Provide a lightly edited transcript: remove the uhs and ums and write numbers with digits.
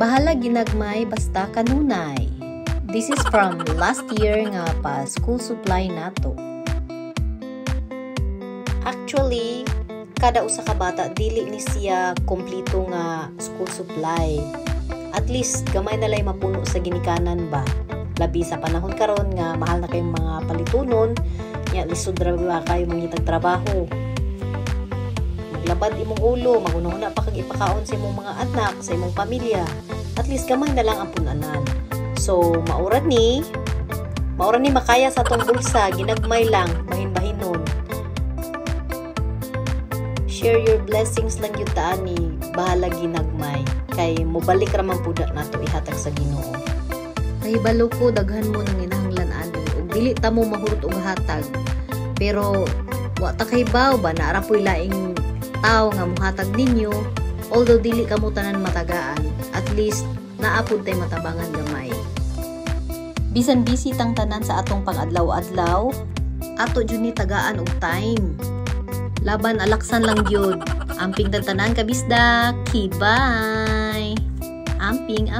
Bahala ginagmay basta kanunay. This is from last year nga pa school supply nato. Actually, kada usa ka bata dili ni siya kompleto nga school supply. At least gamay na lay mapuno sa ginikanan ba. Labi sa panahon karon nga mahal na kayong mga palitunon, nya lisod ra ba kayo mangitag trabaho. Maglabad imong ulo, magunahuna pa kag ipakaon sa imong mga anak, sa imong pamilya. At least gamay na lang ang punanan. So, maura ni makaya sa atong bulsa, ginagmay lang, bahin-bahinon. Share your blessings lang yun taani, bahala ginagmay. Kay mobalik raman puda nato ihatag sa Ginoo. Kahibalo ko daghan mo nang inahanglan ani, ug dili ta mo mahurot og hatag. Pero wa ta kahibaw ba na ara poy laing tao nga mohatag ninyo, although dili kamo tanan matagaan, at least naapod tay matabangan gamay. Bisan busy tang tanan sa atong pang-adlaw-adlaw, ato jud ni tagaan og time. Laban alaksan lang gyud. Amping tanan kabisdak. Bye. Amping.